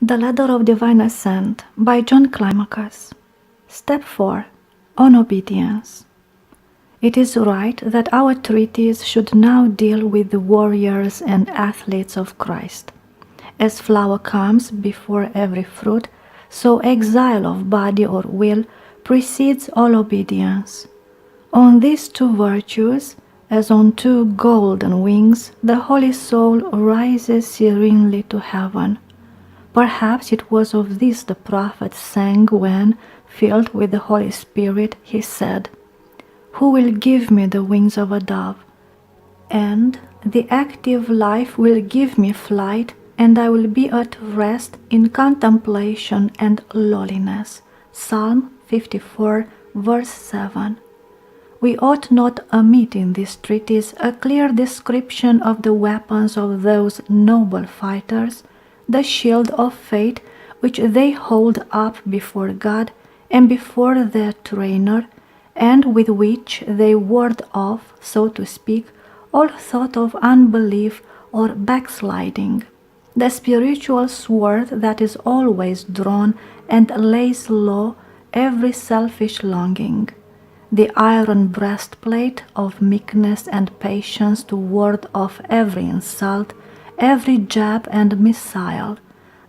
The Ladder of Divine Ascent by John Climacus. Step 4. On Obedience. It is right that our treatise should now deal with the warriors and athletes of Christ. As flower comes before every fruit, so exile of body or will precedes all obedience. On these two virtues, as on two golden wings, the holy soul rises serenely to heaven. Perhaps it was of this the prophet sang when, filled with the Holy Spirit, he said, "Who will give me the wings of a dove? And the active life will give me flight, and I will be at rest in contemplation and lowliness." Psalm 54, verse 7. We ought not omit in this treatise a clear description of the weapons of those noble fighters, the shield of faith which they hold up before God and before their trainer, and with which they ward off, so to speak, all thought of unbelief or backsliding. The spiritual sword that is always drawn and lays low every selfish longing. The iron breastplate of meekness and patience to ward off every insult, every jab and missile,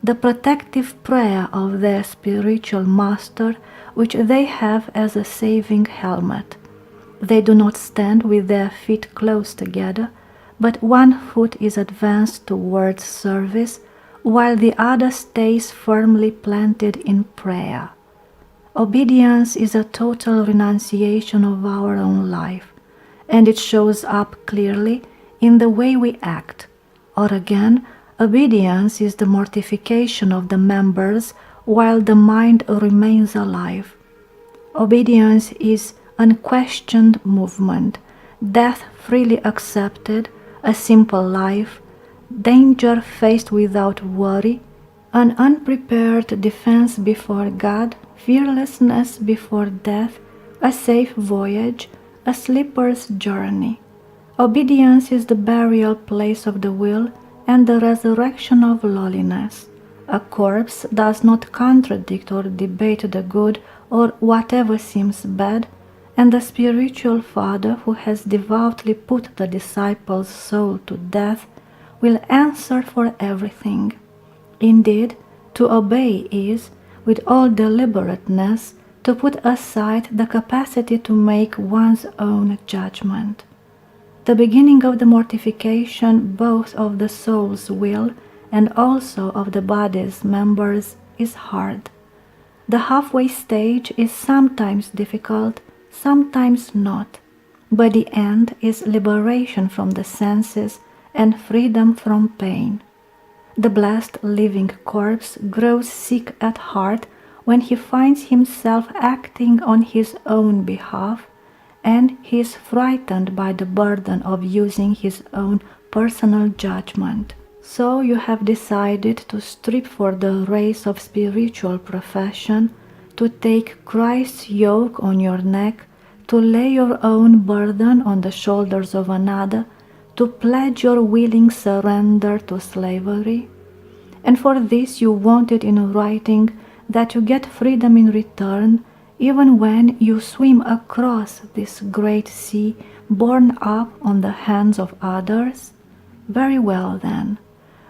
the protective prayer of their spiritual master, which they have as a saving helmet. They do not stand with their feet close together, but one foot is advanced towards service, while the other stays firmly planted in prayer. Obedience is a total renunciation of our own life, and it shows up clearly in the way we act. Or again, obedience is the mortification of the members while the mind remains alive. Obedience is unquestioned movement, death freely accepted, a simple life, danger faced without worry, an unprepared defense before God, fearlessness before death, a safe voyage, a sleeper's journey. Obedience is the burial place of the will and the resurrection of lowliness. A corpse does not contradict or debate the good or whatever seems bad, and the spiritual father who has devoutly put the disciple's soul to death will answer for everything. Indeed, to obey is, with all deliberateness, to put aside the capacity to make one's own judgment. The beginning of the mortification both of the soul's will and also of the body's members is hard. The halfway stage is sometimes difficult, sometimes not, but the end is liberation from the senses and freedom from pain. The blessed living corpse grows sick at heart when he finds himself acting on his own behalf, and he is frightened by the burden of using his own personal judgment. So you have decided to strip for the race of spiritual profession, to take Christ's yoke on your neck, to lay your own burden on the shoulders of another, to pledge your willing surrender to slavery. And for this you want it in writing that you get freedom in return, even when you swim across this great sea borne up on the hands of others? Very well then,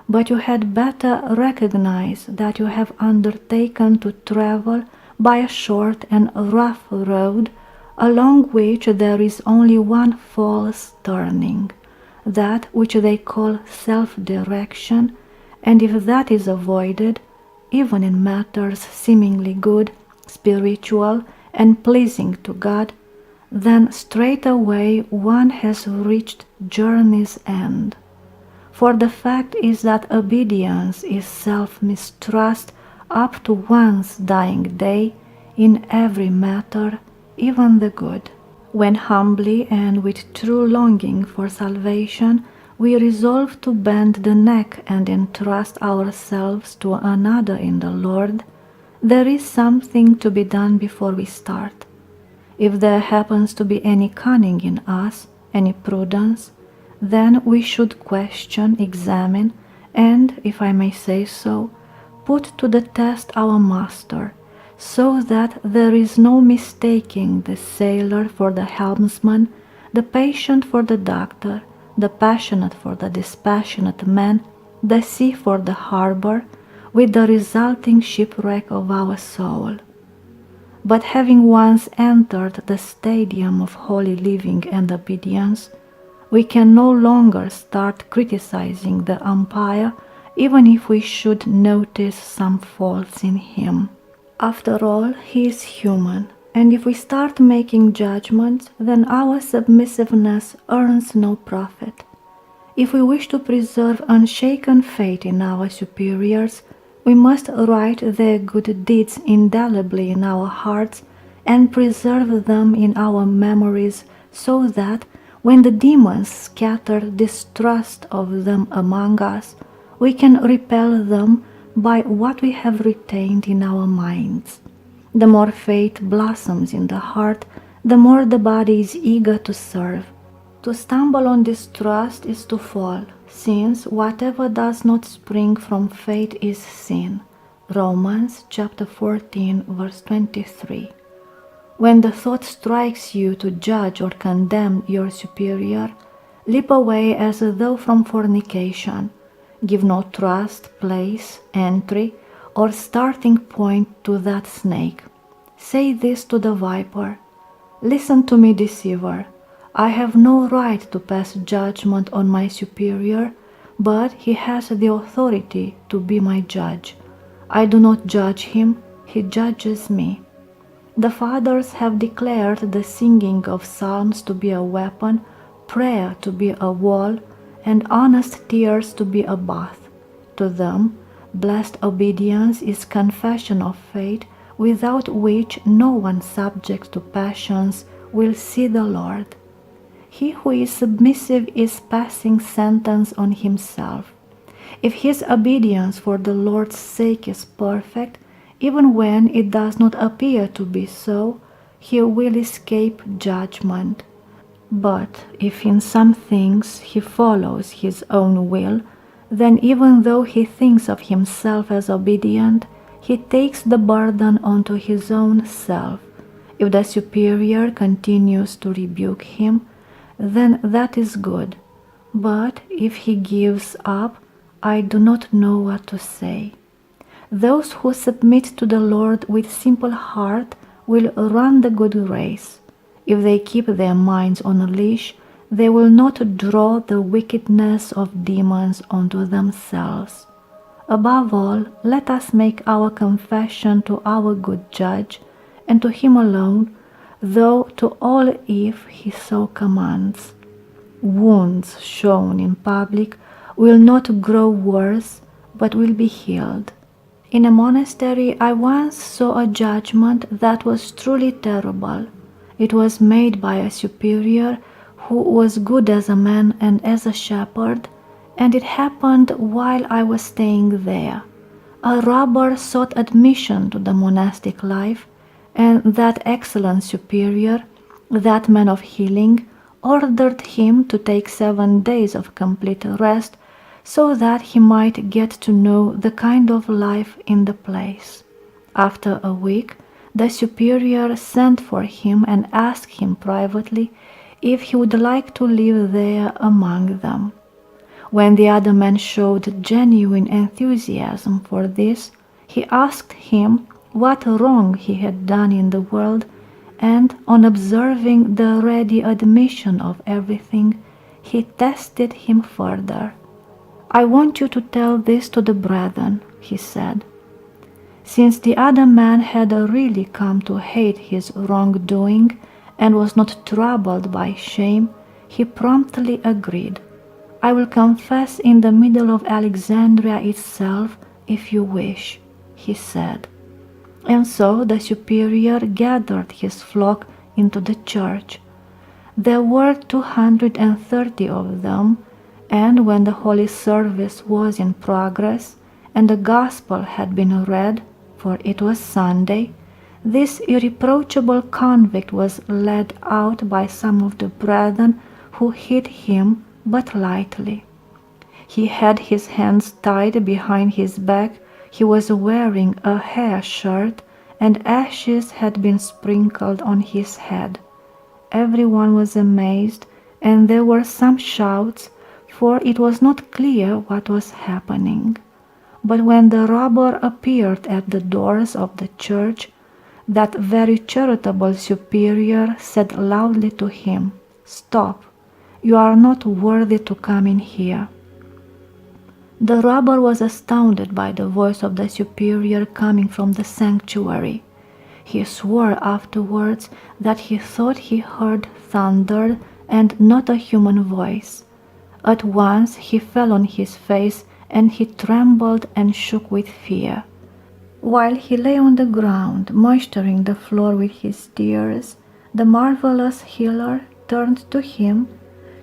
but you had better recognize that you have undertaken to travel by a short and rough road, along which there is only one false turning, that which they call self-direction, and if that is avoided, even in matters seemingly good, spiritual, and pleasing to God, then straightway one has reached journey's end. For the fact is that obedience is self-mistrust up to one's dying day in every matter, even the good. When humbly and with true longing for salvation we resolve to bend the neck and entrust ourselves to another in the Lord, there is something to be done before we start. If there happens to be any cunning in us, any prudence, then we should question, examine, and, if I may say so, put to the test our master, so that there is no mistaking the sailor for the helmsman, the patient for the doctor, the passionate for the dispassionate man, the sea for the harbor, with the resulting shipwreck of our soul. But having once entered the stadium of holy living and obedience, we can no longer start criticizing the umpire, even if we should notice some faults in him. After all, he is human, and if we start making judgments, then our submissiveness earns no profit. If we wish to preserve unshaken faith in our superiors, we must write their good deeds indelibly in our hearts and preserve them in our memories, so that when the demons scatter distrust of them among us, we can repel them by what we have retained in our minds. The more faith blossoms in the heart, the more the body is eager to serve. To stumble on distrust is to fall, since whatever does not spring from faith is sin. Romans chapter 14, verse 23. When the thought strikes you to judge or condemn your superior, leap away as though from fornication. Give no trust, place, entry, or starting point to that snake. Say this to the viper: "Listen to me, deceiver. I have no right to pass judgment on my superior, but he has the authority to be my judge. I do not judge him, he judges me." The fathers have declared the singing of psalms to be a weapon, prayer to be a wall, and honest tears to be a bath. To them, blessed obedience is confession of faith, without which no one subject to passions will see the Lord. He who is submissive is passing sentence on himself. If his obedience for the Lord's sake is perfect, even when it does not appear to be so, he will escape judgment. But if in some things he follows his own will, then even though he thinks of himself as obedient, he takes the burden onto his own self. If the superior continues to rebuke him, then that is good. But if he gives up, I do not know what to say. Those who submit to the Lord with simple heart will run the good race. If they keep their minds on a leash, they will not draw the wickedness of demons onto themselves. Above all, let us make our confession to our good judge, and to him alone, though to all if he so commands. Wounds shown in public will not grow worse, but will be healed. In a monastery I once saw a judgment that was truly terrible. It was made by a superior who was good as a man and as a shepherd, and it happened while I was staying there. A robber sought admission to the monastic life, and that excellent superior, that man of healing, ordered him to take 7 days of complete rest, so that he might get to know the kind of life in the place. After a week, the superior sent for him and asked him privately if he would like to live there among them. When the other man showed genuine enthusiasm for this, he asked him what wrong he had done in the world, and on observing the ready admission of everything, he tested him further. "I want you to tell this to the brethren," he said. Since the other man had really come to hate his wrongdoing and was not troubled by shame, he promptly agreed. "I will confess in the middle of Alexandria itself, if you wish," he said. And so the superior gathered his flock into the church. There were 230 of them, and when the holy service was in progress and the gospel had been read, for it was Sunday, this irreproachable convict was led out by some of the brethren, who hit him but lightly. He had his hands tied behind his back, He was wearing a hair shirt, and ashes had been sprinkled on his head. Everyone was amazed, and there were some shouts, for it was not clear what was happening. But when the robber appeared at the doors of the church, that very charitable superior said loudly to him, "Stop! You are not worthy to come in here." The robber was astounded by the voice of the superior coming from the sanctuary. He swore afterwards that he thought he heard thunder and not a human voice. At once he fell on his face, and he trembled and shook with fear. While he lay on the ground, moisturing the floor with his tears, the marvelous healer turned to him,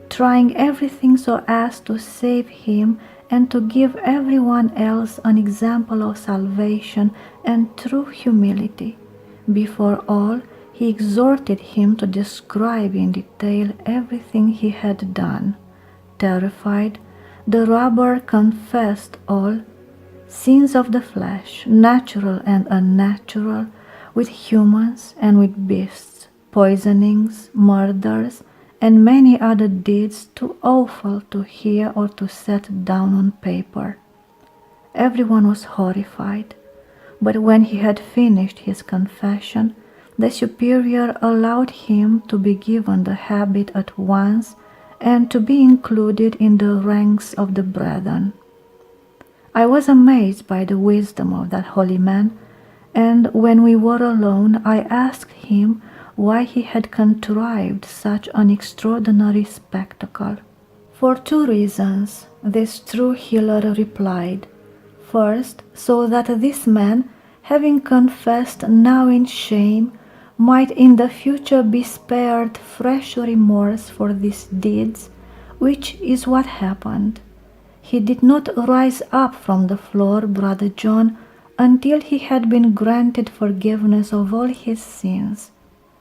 trying everything so as to save him and to give everyone else an example of salvation and true humility. Before all, he exhorted him to describe in detail everything he had done. Terrified, the robber confessed all sins of the flesh, natural and unnatural, with humans and with beasts, poisonings, murders, and many other deeds too awful to hear or to set down on paper. Everyone was horrified, but when he had finished his confession, the superior allowed him to be given the habit at once and to be included in the ranks of the brethren. I was amazed by the wisdom of that holy man, and when we were alone, I asked him why he had contrived such an extraordinary spectacle. For 2 reasons, this true healer replied. First, so that this man, having confessed now in shame, might in the future be spared fresh remorse for these deeds, which is what happened. He did not rise up from the floor, Brother John, until he had been granted forgiveness of all his sins.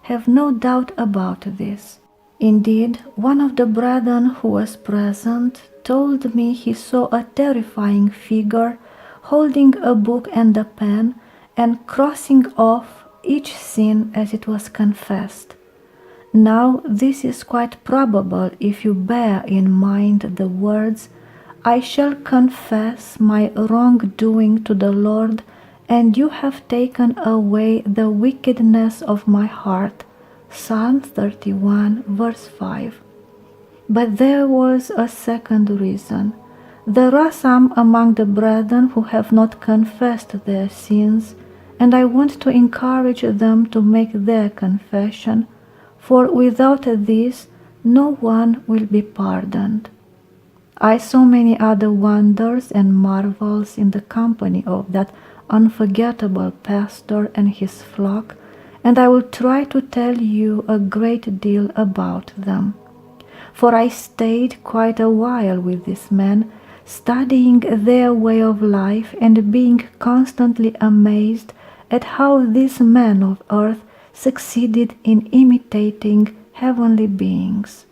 Have no doubt about this. Indeed, one of the brethren who was present told me he saw a terrifying figure holding a book and a pen and crossing off each sin as it was confessed. Now this is quite probable if you bear in mind the words, "I shall confess my wrongdoing to the Lord, and you have taken away the wickedness of my heart." Psalm 31, verse 5. But there was a second reason. There are some among the brethren who have not confessed their sins, and I want to encourage them to make their confession, for without this no one will be pardoned. I saw many other wonders and marvels in the company of that unforgettable pastor and his flock, and I will try to tell you a great deal about them. For I stayed quite a while with these men, studying their way of life and being constantly amazed at how these men of earth succeeded in imitating heavenly beings.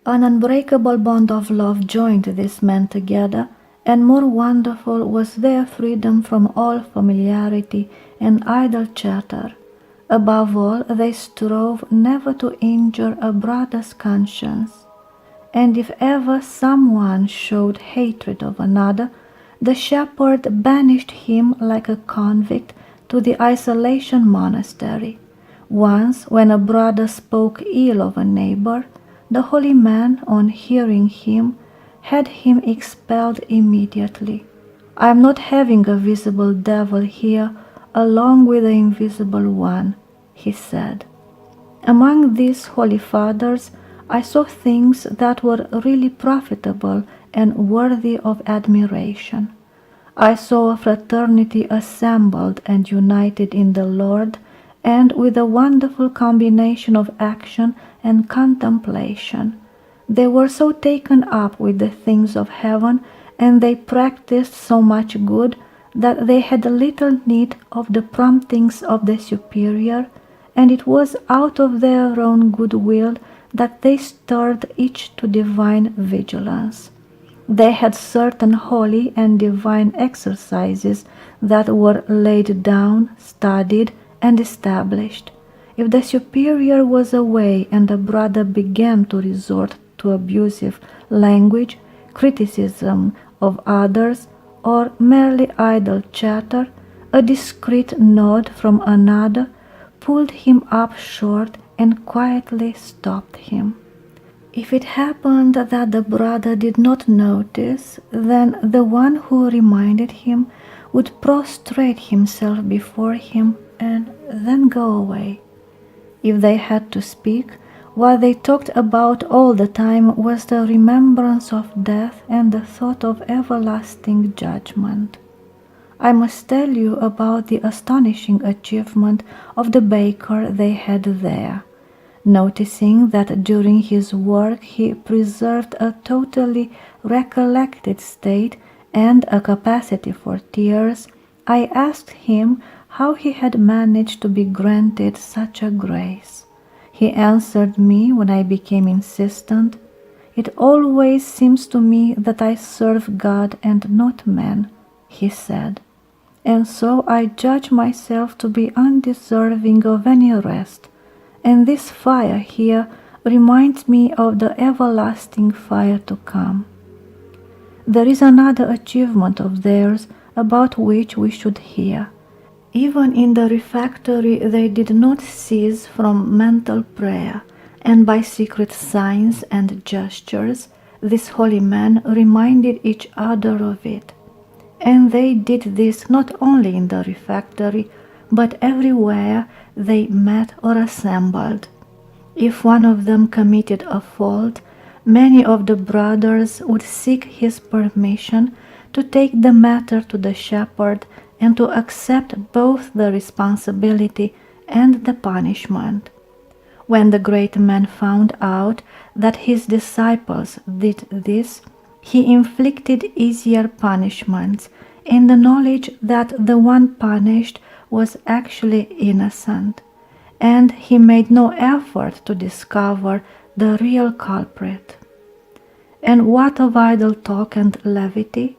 An unbreakable bond of love joined these men together, and more wonderful was their freedom from all familiarity and idle chatter. Above all, they strove never to injure a brother's conscience, and if ever someone showed hatred of another, the shepherd banished him like a convict to the isolation monastery. Once, when a brother spoke ill of a neighbor, the holy man, on hearing him, had him expelled immediately. I am not having a visible devil here along with the invisible one, he said. Among these holy fathers, I saw things that were really profitable and worthy of admiration. I saw a fraternity assembled and united in the Lord, and with a wonderful combination of action and contemplation. They were so taken up with the things of heaven, and they practiced so much good, that they had little need of the promptings of the superior, and it was out of their own good will that they stirred each to divine vigilance. They had certain holy and divine exercises that were laid down, studied, and established. If the superior was away and a brother began to resort to abusive language, criticism of others, or merely idle chatter, a discreet nod from another pulled him up short and quietly stopped him. If it happened that the brother did not notice, then the one who reminded him would prostrate himself before him and then go away. If they had to speak, what they talked about all the time was the remembrance of death and the thought of everlasting judgment. I must tell you about the astonishing achievement of the baker they had there. Noticing that during his work he preserved a totally recollected state and a capacity for tears, I asked him how he had managed to be granted such a grace. He answered me when I became insistent, "It always seems to me that I serve God and not man," he said, "and so I judge myself to be undeserving of any rest. And this fire here reminds me of the everlasting fire to come." There is another achievement of theirs about which we should hear. Even in the refectory they did not cease from mental prayer, and by secret signs and gestures these holy men reminded each other of it. And they did this not only in the refectory, but everywhere they met or assembled. If one of them committed a fault, many of the brothers would seek his permission to take the matter to the shepherd and to accept both the responsibility and the punishment. When the great man found out that his disciples did this, he inflicted easier punishments in the knowledge that the one punished was actually innocent, and he made no effort to discover the real culprit. And what of idle talk and levity?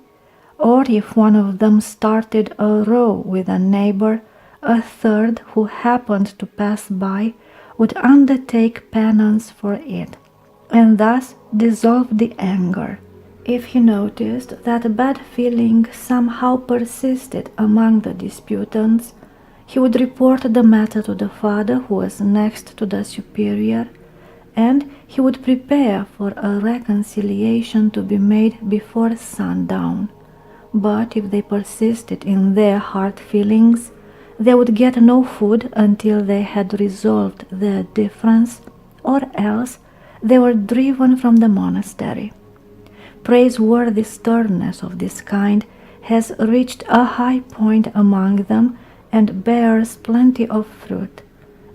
Or if one of them started a row with a neighbor, a third who happened to pass by would undertake penance for it, and thus dissolve the anger. If he noticed that bad feeling somehow persisted among the disputants, he would report the matter to the father who was next to the superior, and he would prepare for a reconciliation to be made before sundown. But if they persisted in their hard feelings, they would get no food until they had resolved their difference, or else they were driven from the monastery. Praiseworthy sternness of this kind has reached a high point among them and bears plenty of fruit.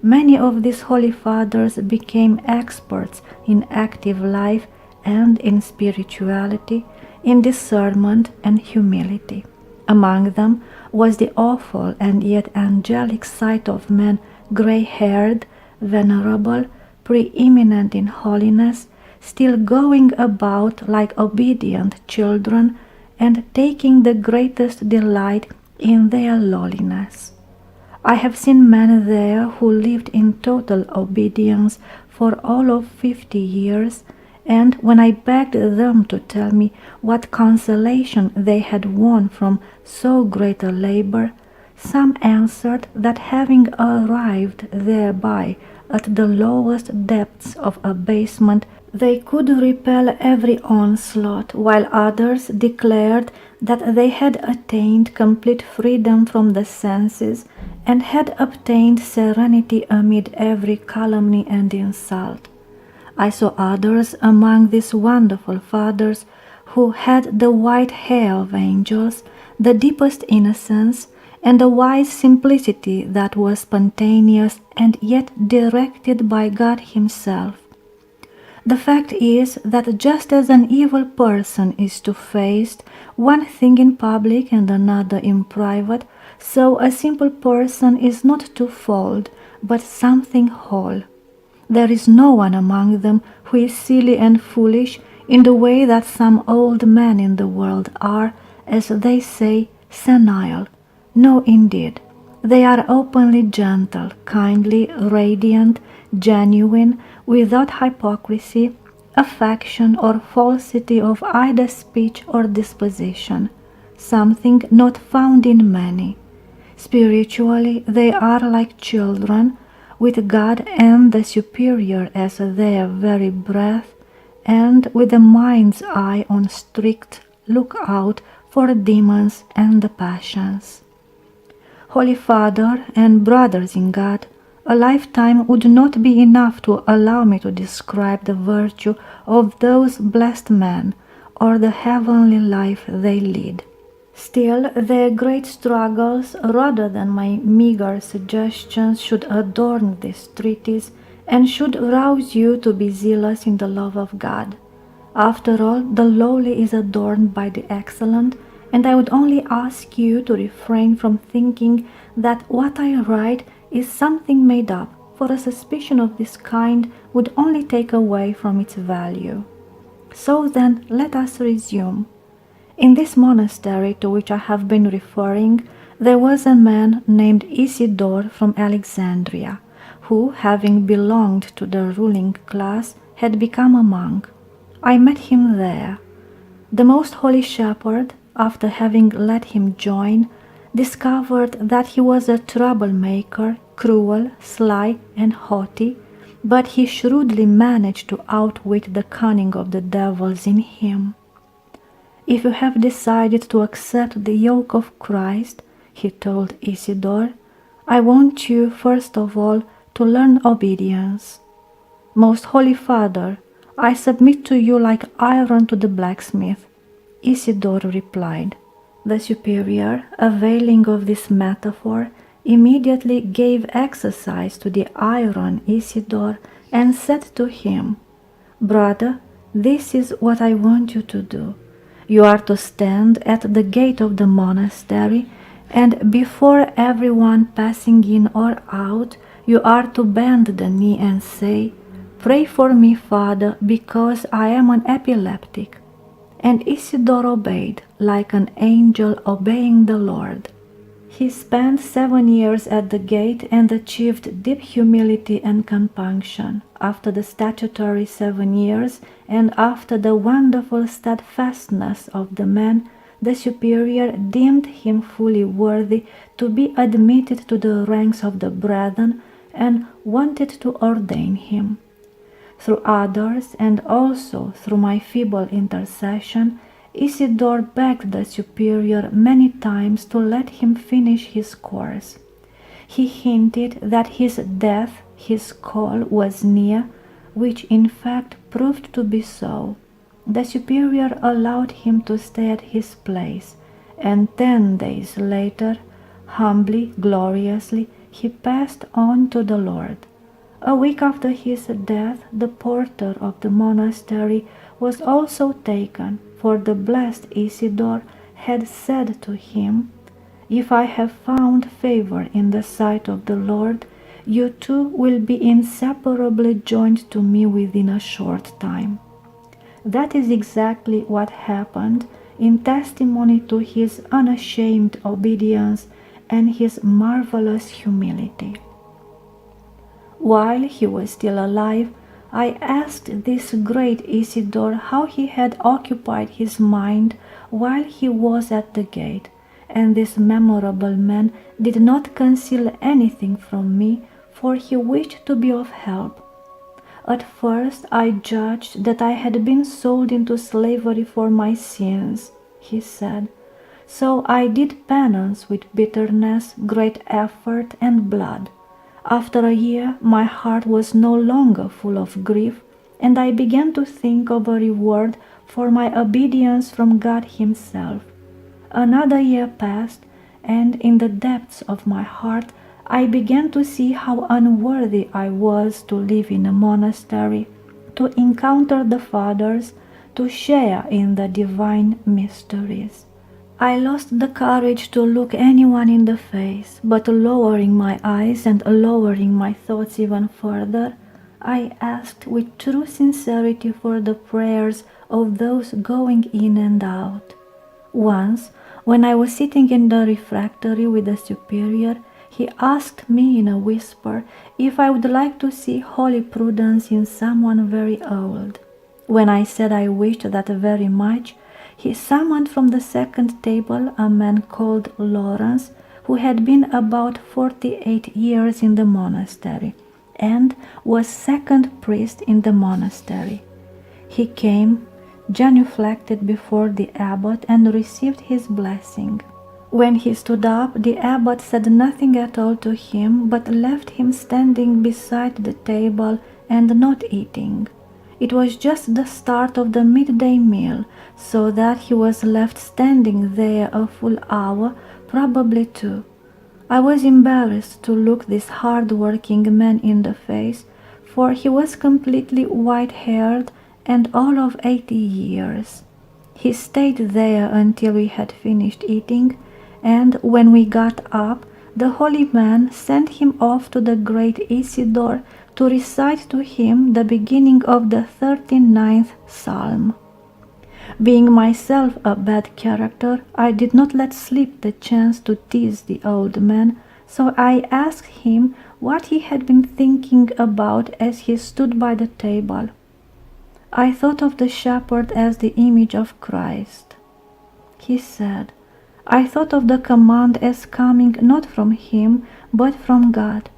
Many of these holy fathers became experts in active life and in spirituality, in discernment and humility. Among them was the awful and yet angelic sight of men gray-haired, venerable, preeminent in holiness, still going about like obedient children and taking the greatest delight in their lowliness. I have seen men there who lived in total obedience for all of 50 years, and when I begged them to tell me what consolation they had won from so great a labor, some answered that having arrived thereby at the lowest depths of abasement, they could repel every onslaught, while others declared that they had attained complete freedom from the senses and had obtained serenity amid every calumny and insult. I saw others among these wonderful fathers who had the white hair of angels, the deepest innocence, and a wise simplicity that was spontaneous and yet directed by God Himself. The fact is that just as an evil person is two-faced, one thing in public and another in private, so a simple person is not twofold, but something whole. There is no one among them who is silly and foolish in the way that some old men in the world are, as they say, senile. No, indeed. They are openly gentle, kindly, radiant, genuine, without hypocrisy, affection, or falsity of either speech or disposition, something not found in many. Spiritually, they are like children, with God and the superior as their very breath, and with the mind's eye on strict lookout for demons and the passions. Holy Father and brothers in God, a lifetime would not be enough to allow me to describe the virtue of those blessed men or the heavenly life they lead. Still, their great struggles, rather than my meager suggestions, should adorn this treatise and should rouse you to be zealous in the love of God. After all, the lowly is adorned by the excellent, and I would only ask you to refrain from thinking that what I write is something made up, for a suspicion of this kind would only take away from its value. So then, let us resume. In this monastery to which I have been referring, there was a man named Isidore from Alexandria, who, having belonged to the ruling class, had become a monk. I met him there. The most holy shepherd, after having let him join, discovered that he was a troublemaker, cruel, sly, and haughty, but he shrewdly managed to outwit the cunning of the devils in him. If you have decided to accept the yoke of Christ, he told Isidore, I want you first of all to learn obedience. Most Holy Father, I submit to you like iron to the blacksmith. Isidore replied. The superior, availing of this metaphor, immediately gave exercise to the iron Isidore and said to him, Brother, this is what I want you to do. You are to stand at the gate of the monastery, and before everyone passing in or out, you are to bend the knee and say, Pray for me, Father, because I am an epileptic. And Isidore obeyed, like an angel obeying the Lord. He spent 7 years at the gate and achieved deep humility and compunction. After the statutory 7 years, and after the wonderful steadfastness of the man, the superior deemed him fully worthy to be admitted to the ranks of the brethren and wanted to ordain him. Through others, and also through my feeble intercession, Isidore begged the superior many times to let him finish his course. He hinted that his death, his call, was near, which in fact proved to be so. The superior allowed him to stay at his place, and 10 days later, humbly, gloriously, he passed on to the Lord. A week after his death, the porter of the monastery was also taken, for the blessed Isidore had said to him, If I have found favor in the sight of the Lord, you too will be inseparably joined to me within a short time. That is exactly what happened, in testimony to his unashamed obedience and his marvelous humility. While he was still alive, I asked this great Isidore how he had occupied his mind while he was at the gate, and this memorable man did not conceal anything from me, for he wished to be of help. At first I judged that I had been sold into slavery for my sins, he said, so I did penance with bitterness, great effort, and blood. After a year, my heart was no longer full of grief, and I began to think of a reward for my obedience from God Himself. Another year passed, and in the depths of my heart, I began to see how unworthy I was to live in a monastery, to encounter the Fathers, to share in the divine mysteries. I lost the courage to look anyone in the face, but lowering my eyes and lowering my thoughts even further, I asked with true sincerity for the prayers of those going in and out. Once, when I was sitting in the refectory with the superior, he asked me in a whisper if I would like to see holy prudence in someone very old. When I said I wished that very much, he summoned from the second table a man called Lawrence, who had been about 48 years in the monastery, and was second priest in the monastery. He came, genuflected before the abbot, and received his blessing. When he stood up, the abbot said nothing at all to him, but left him standing beside the table and not eating. It was just the start of the midday meal, so that he was left standing there a full hour, probably two. I was embarrassed to look this hard-working man in the face, for he was completely white-haired and all of 80 years. He stayed there until we had finished eating, and when we got up, the holy man sent him off to the great Isidore to recite to him the beginning of the 39th Psalm. Being myself a bad character, I did not let slip the chance to tease the old man, so I asked him what he had been thinking about as he stood by the table. I thought of the shepherd as the image of Christ. He said, I thought of the command as coming not from him, but from God.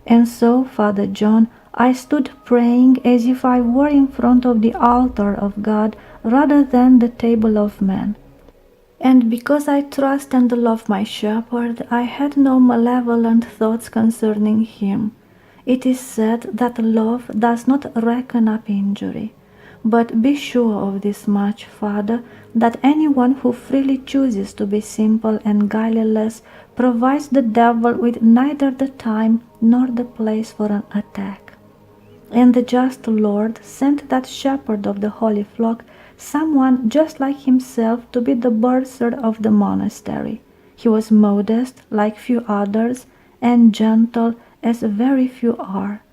And so, Father John, I stood praying as if I were in front of the altar of God rather than the table of man. And because I trust and love my shepherd, I had no malevolent thoughts concerning him. It is said that love does not reckon up injury. But be sure of this much, Father, that anyone who freely chooses to be simple and guileless provides the devil with neither the time nor the place for an attack. And the just Lord sent that shepherd of the holy flock, someone just like himself, to be the bursar of the monastery. He was modest, like few others, and gentle, as very few are.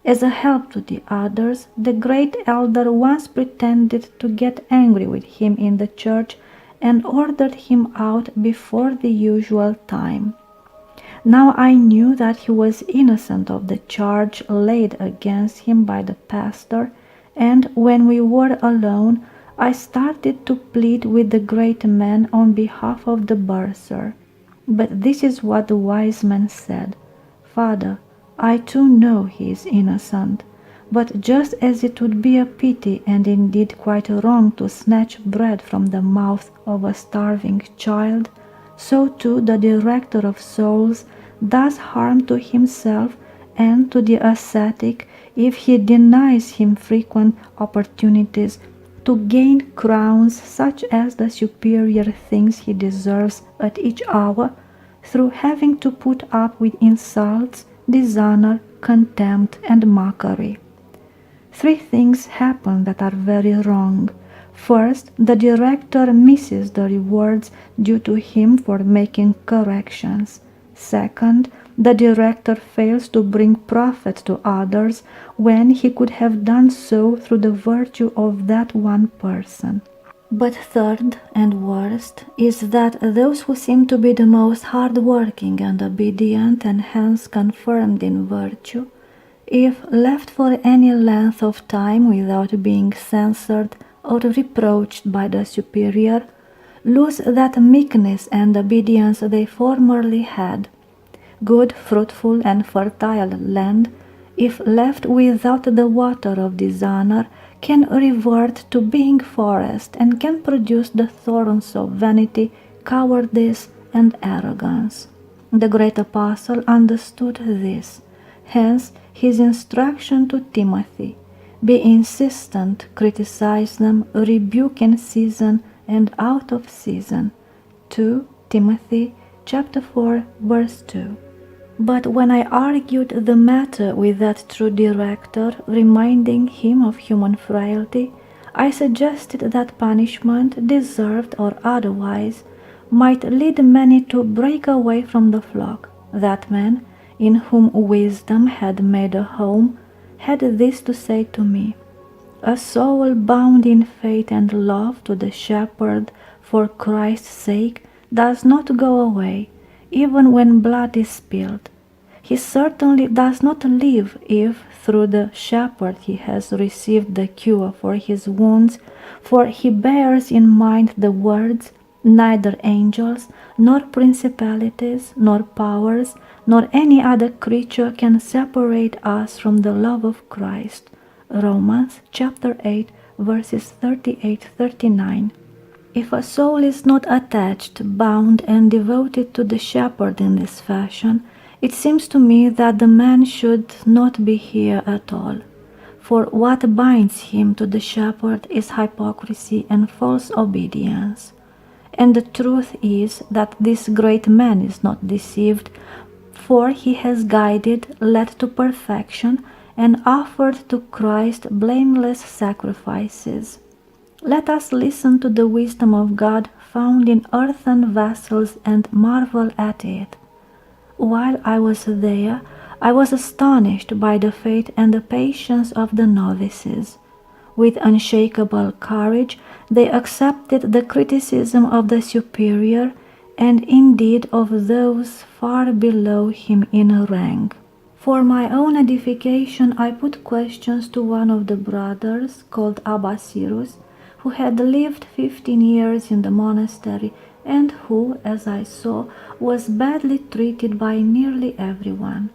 As a help to the others, the great elder once pretended to get angry with him in the church and ordered him out before the usual time. Now I knew that he was innocent of the charge laid against him by the pastor, and when we were alone, I started to plead with the great man on behalf of the bursar. But this is what the wise man said, Father, I too know he is innocent, but just as it would be a pity and indeed quite wrong to snatch bread from the mouth of a starving child, so too the director of souls does harm to himself and to the ascetic if he denies him frequent opportunities to gain crowns such as the superior thinks he deserves at each hour, through having to put up with insults, dishonor, contempt, and mockery. Three things happen that are very wrong. First, the director misses the rewards due to him for making corrections. Second, the director fails to bring profit to others when he could have done so through the virtue of that one person. But third and worst is that those who seem to be the most hard-working and obedient and hence confirmed in virtue, if left for any length of time without being censored or reproached by the superior, lose that meekness and obedience they formerly had. Good, fruitful, and fertile land, if left without the water of dishonor, can revert to being forest and can produce the thorns of vanity, cowardice, and arrogance. The great apostle understood this. Hence his instruction to Timothy, be insistent, criticize them, rebuke in season and out of season. 2 Timothy chapter 4, verse 2. But when I argued the matter with that true director, reminding him of human frailty, I suggested that punishment, deserved or otherwise, might lead many to break away from the flock. That man, in whom wisdom had made a home, had this to say to me, A soul bound in faith and love to the shepherd for Christ's sake does not go away, even when blood is spilled. He certainly does not live if, through the shepherd, he has received the cure for his wounds, for he bears in mind the words, "Neither angels, nor principalities, nor powers, nor any other creature can separate us from the love of Christ." Romans chapter 8, verses 38-39. If a soul is not attached, bound, and devoted to the shepherd in this fashion, it seems to me that the man should not be here at all. For what binds him to the shepherd is hypocrisy and false obedience. And the truth is that this great man is not deceived, for he has guided, led to perfection, and offered to Christ blameless sacrifices. Let us listen to the wisdom of God found in earthen vessels and marvel at it. While I was there, I was astonished by the faith and the patience of the novices. With unshakable courage, they accepted the criticism of the superior and indeed of those far below him in rank. For my own edification, I put questions to one of the brothers, called Abbasirus, who had lived 15 years in the monastery and who, as I saw, was badly treated by nearly everyone.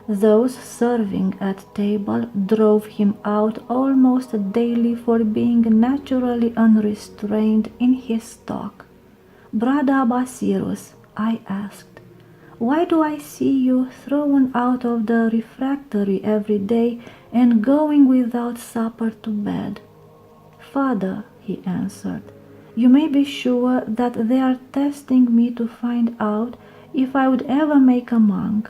Those serving at table drove him out almost daily for being naturally unrestrained in his talk. "Brother Abbasirus," I asked, "why do I see you thrown out of the refectory every day and going without supper to bed?" "Father," he answered, "you may be sure that they are testing me to find out if I would ever make a monk.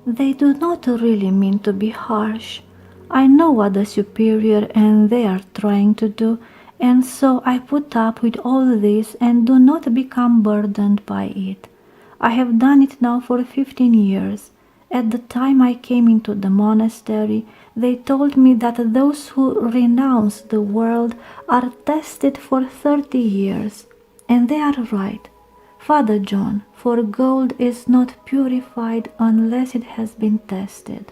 They do not really mean to be harsh. I know what the superior and they are trying to do, and so I put up with all this and do not become burdened by it. I have done it now for 15 years. At the time I came into the monastery, they told me that those who renounce the world are tested for 30 years. And they are right, Father John, for gold is not purified unless it has been tested."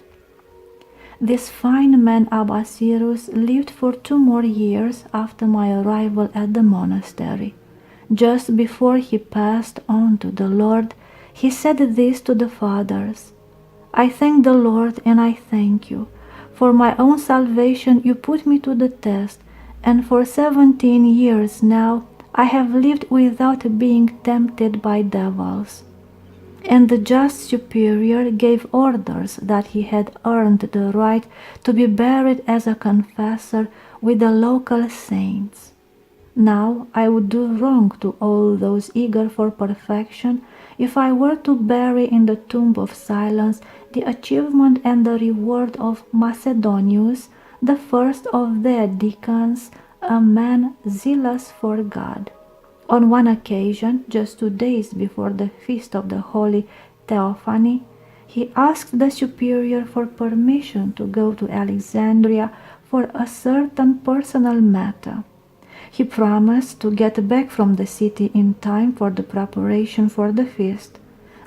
This fine man Abbasirus lived for 2 more years after my arrival at the monastery. Just before he passed on to the Lord, he said this to the fathers: "I thank the Lord and I thank you. For my own salvation you put me to the test, and for 17 years now I have lived without being tempted by devils." And the just superior gave orders that he had earned the right to be buried as a confessor with the local saints. Now I would do wrong to all those eager for perfection if I were to bury in the tomb of silence the achievement and the reward of Macedonius, the first of their deacons, a man zealous for God. On one occasion, just 2 days before the feast of the Holy Theophany, he asked the superior for permission to go to Alexandria for a certain personal matter. He promised to get back from the city in time for the preparation for the feast.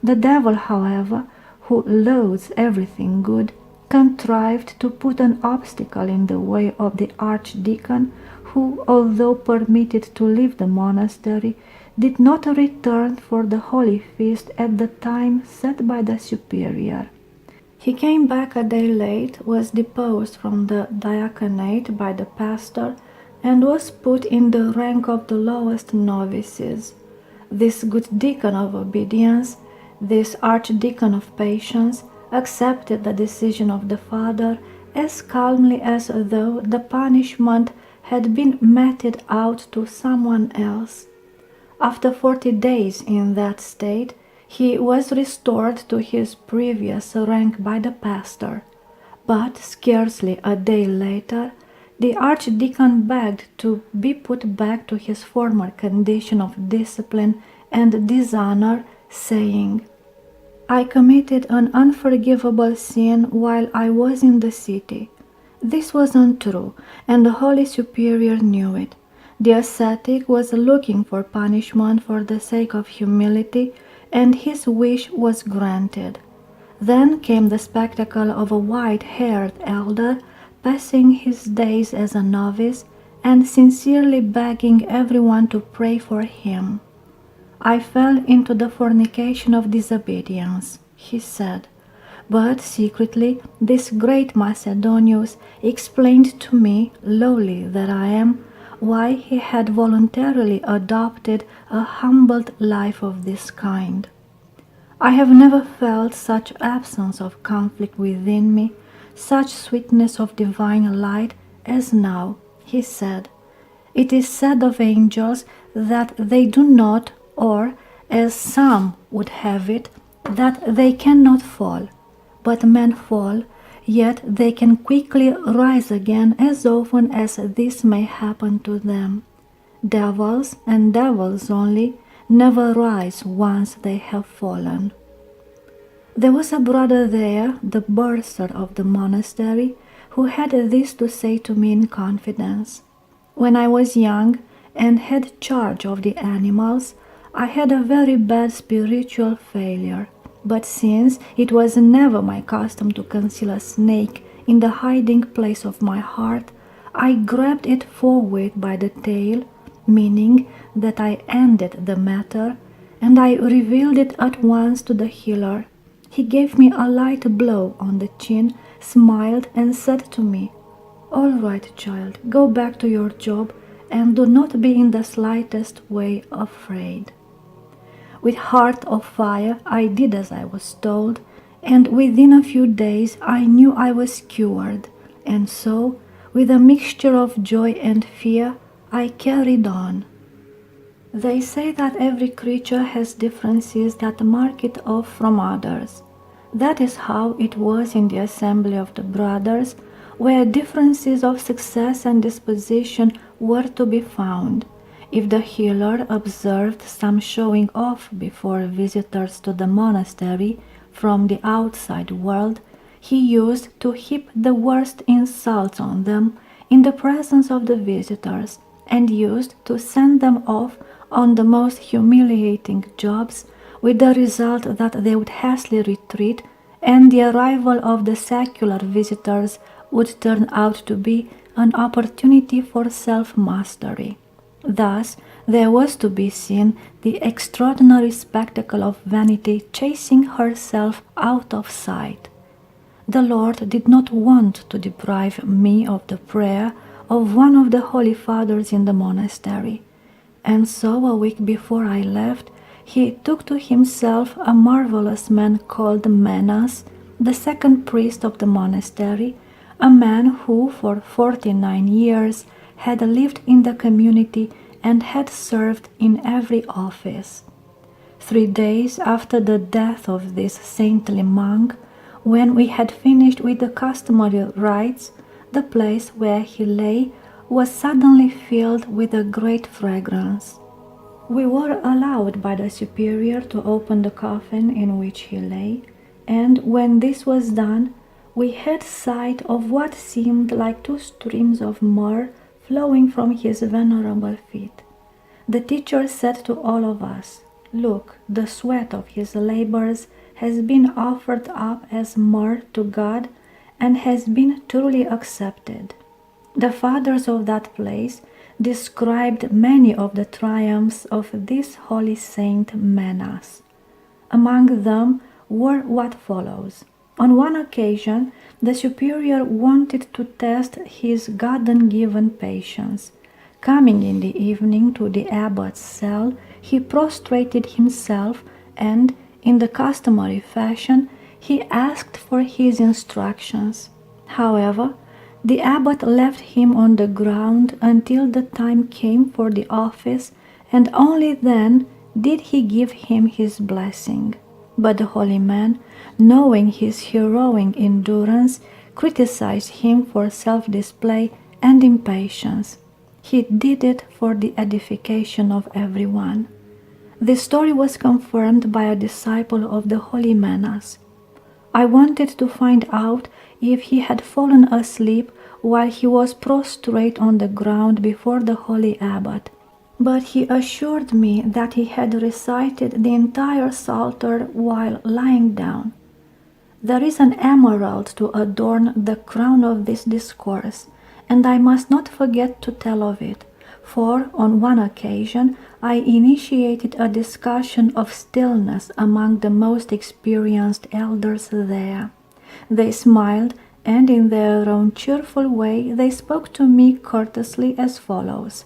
The devil, however, who loathes everything good, contrived to put an obstacle in the way of the archdeacon, who, although permitted to leave the monastery, did not return for the holy feast at the time set by the superior. He came back a day late, was deposed from the diaconate by the pastor, and was put in the rank of the lowest novices. This good deacon of obedience, this archdeacon of patience, accepted the decision of the father as calmly as though the punishment had been meted out to someone else. After 40 days in that state, he was restored to his previous rank by the pastor. But scarcely a day later, the archdeacon begged to be put back to his former condition of discipline and dishonor, saying, "I committed an unforgivable sin while I was in the city. This was untrue, and the Holy Superior knew it. The ascetic was looking for punishment for the sake of humility, and his wish was granted. Then came the spectacle of a white-haired elder passing his days as a novice and sincerely begging everyone to pray for him. "I fell into the fornication of disobedience," he said. But secretly this great Macedonius explained to me, lowly that I am, why he had voluntarily adopted a humbled life of this kind. I have never felt such absence of conflict within me, such sweetness of divine light as now, he said. It is said of angels that they do not, or, as some would have it, that they cannot fall. But men fall, yet they can quickly rise again as often as this may happen to them. Devils, and devils only, never rise once they have fallen. There was a brother there, the bursar of the monastery, who had this to say to me in confidence. When I was young and had charge of the animals, I had a very bad spiritual failure. But since it was never my custom to conceal a snake in the hiding place of my heart, I grabbed it forthwith by the tail, meaning that I ended the matter, and I revealed it at once to the healer. He gave me a light blow on the chin, smiled, and said to me, "All right, child, go back to your job, and do not be in the slightest way afraid." With heart of fire I did as I was told, and within a few days I knew I was cured, and so, with a mixture of joy and fear, I carried on. They say that every creature has differences that mark it off from others. That is how it was in the assembly of the brothers, where differences of success and disposition were to be found. If the healer observed some showing off before visitors to the monastery from the outside world, he used to heap the worst insults on them in the presence of the visitors, and used to send them off on the most humiliating jobs, with the result that they would hastily retreat, and the arrival of the secular visitors would turn out to be an opportunity for self-mastery. Thus, there was to be seen the extraordinary spectacle of vanity chasing herself out of sight. The Lord did not want to deprive me of the prayer of one of the holy fathers in the monastery, and so a week before I left, he took to himself a marvelous man called Menas, the second priest of the monastery, a man who for 49 years had lived in the community and had served in every office. 3 days after the death of this saintly monk, when we had finished with the customary rites, the place where he lay was suddenly filled with a great fragrance. We were allowed by the superior to open the coffin in which he lay, and when this was done, we had sight of what seemed like 2 streams of myrrh flowing from his venerable feet. The teacher said to all of us, "Look, the sweat of his labors has been offered up as myrrh to God and has been truly accepted." The fathers of that place described many of the triumphs of this holy saint Menas. Among them were what follows. On one occasion, the superior wanted to test his God-given patience. Coming in the evening to the abbot's cell, he prostrated himself and, in the customary fashion, he asked for his instructions. However, the abbot left him on the ground until the time came for the office, and only then did he give him his blessing. But the holy man, knowing his heroic endurance, criticized him for self-display and impatience. He did it for the edification of everyone. This story was confirmed by a disciple of the holy Menas. I wanted to find out if he had fallen asleep while he was prostrate on the ground before the holy abbot, but he assured me that he had recited the entire Psalter while lying down. There is an emerald to adorn the crown of this discourse, and I must not forget to tell of it, for on one occasion I initiated a discussion of stillness among the most experienced elders there. They smiled, and in their own cheerful way they spoke to me courteously as follows: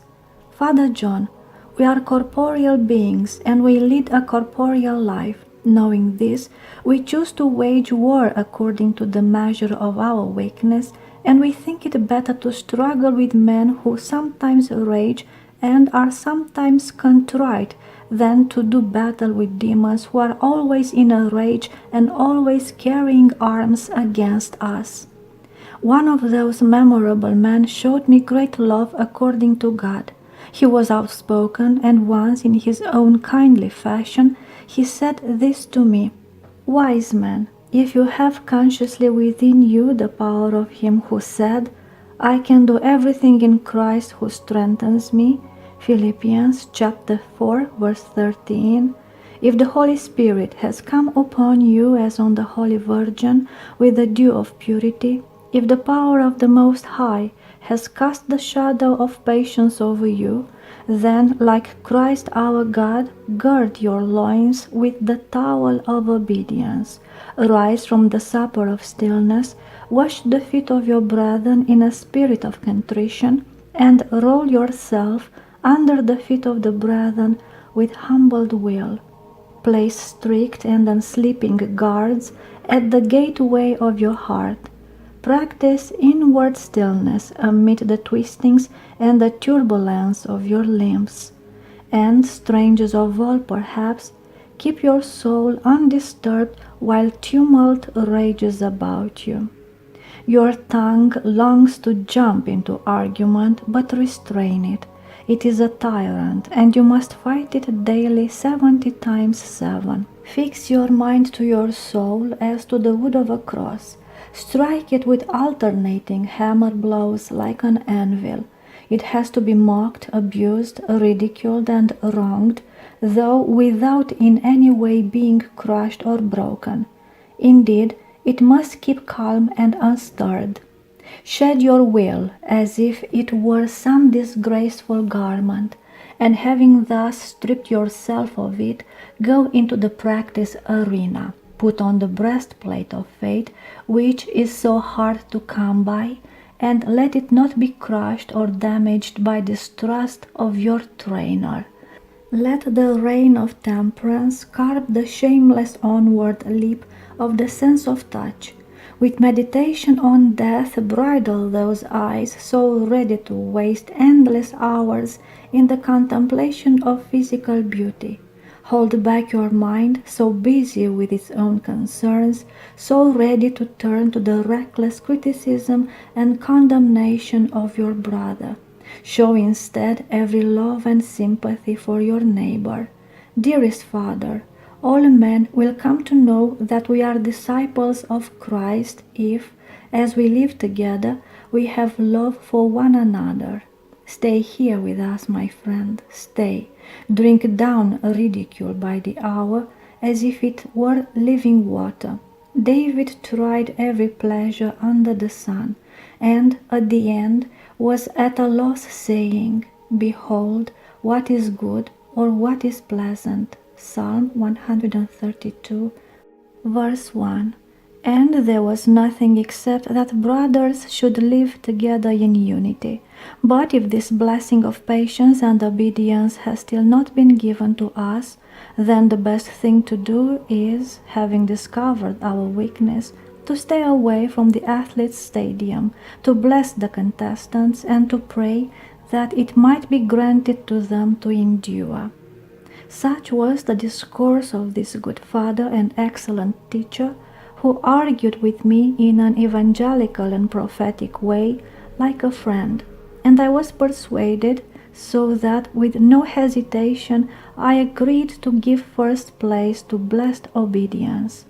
"Father John, we are corporeal beings, and we lead a corporeal life. Knowing this, we choose to wage war according to the measure of our weakness, and we think it better to struggle with men who sometimes rage and are sometimes contrite than to do battle with demons who are always in a rage and always carrying arms against us." One of those memorable men showed me great love according to God. He was outspoken, and once in his own kindly fashion he said this to me: "Wise man, if you have consciously within you the power of him who said, 'I can do everything in Christ who strengthens me,' Philippians chapter 4 verse 13, if the Holy Spirit has come upon you as on the Holy Virgin with the dew of purity, if the power of the Most High has cast the shadow of patience over you, then, like Christ our God, gird your loins with the towel of obedience, rise from the supper of stillness, wash the feet of your brethren in a spirit of contrition, and roll yourself under the feet of the brethren with humbled will. Place strict and unsleeping guards at the gateway of your heart. Practice inward stillness amid the twistings and the turbulence of your limbs. And, strangest of all perhaps, keep your soul undisturbed while tumult rages about you. Your tongue longs to jump into argument, but restrain it. It is a tyrant, and you must fight it daily 70 times 7. Fix your mind to your soul as to the wood of a cross. Strike it with alternating hammer blows like an anvil. It has to be mocked, abused, ridiculed, and wronged, though without in any way being crushed or broken. Indeed, it must keep calm and unstirred. Shed your will as if it were some disgraceful garment, and having thus stripped yourself of it, go into the practice arena. Put on the breastplate of faith, which is so hard to come by, and let it not be crushed or damaged by distrust of your trainer. Let the rein of temperance carve the shameless onward leap of the sense of touch. With meditation on death, bridle those eyes so ready to waste endless hours in the contemplation of physical beauty. Hold back your mind, so busy with its own concerns, so ready to turn to the reckless criticism and condemnation of your brother. Show instead every love and sympathy for your neighbor. Dearest Father, all men will come to know that we are disciples of Christ if, as we live together, we have love for one another. Stay here with us, my friend, stay. Drink down ridicule by the hour as if it were living water. David tried every pleasure under the sun, and at the end was at a loss, saying, "Behold, what is good, or what is pleasant." Psalm 132, verse 1. And there was nothing except that brothers should live together in unity. But if this blessing of patience and obedience has still not been given to us, then the best thing to do is, having discovered our weakness, to stay away from the athlete's stadium, to bless the contestants, and to pray that it might be granted to them to endure. Such was the discourse of this good father and excellent teacher, who argued with me in an evangelical and prophetic way, like a friend, and I was persuaded, so that with no hesitation I agreed to give first place to blessed obedience.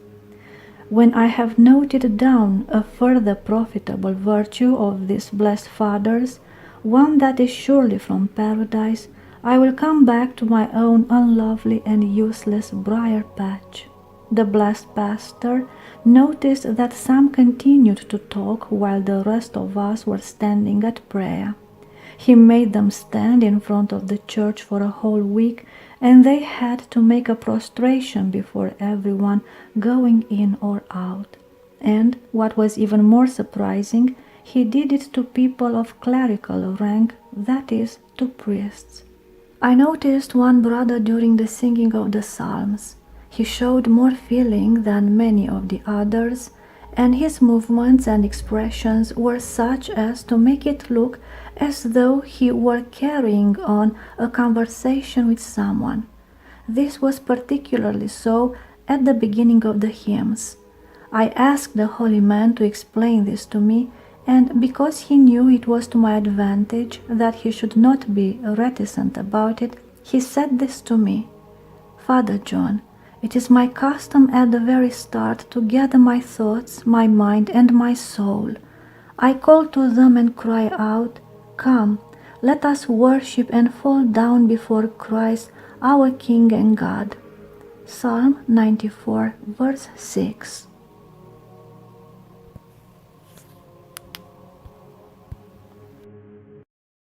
When I have noted down a further profitable virtue of these blessed fathers, one that is surely from paradise, I will come back to my own unlovely and useless briar patch. The blessed pastor noticed that some continued to talk while the rest of us were standing at prayer. He made them stand in front of the church for a whole week, and they had to make a prostration before everyone going in or out. And, what was even more surprising, he did it to people of clerical rank, that is, to priests. I noticed one brother during the singing of the psalms. He showed more feeling than many of the others, and his movements and expressions were such as to make it look as though he were carrying on a conversation with someone. This was particularly so at the beginning of the hymns. I asked the holy man to explain this to me, and because he knew it was to my advantage that he should not be reticent about it, he said this to me: "Father John, it is my custom at the very start to gather my thoughts, my mind, and my soul. I call to them and cry out, 'Come, let us worship and fall down before Christ, our King and God.'" Psalm 94, verse 6.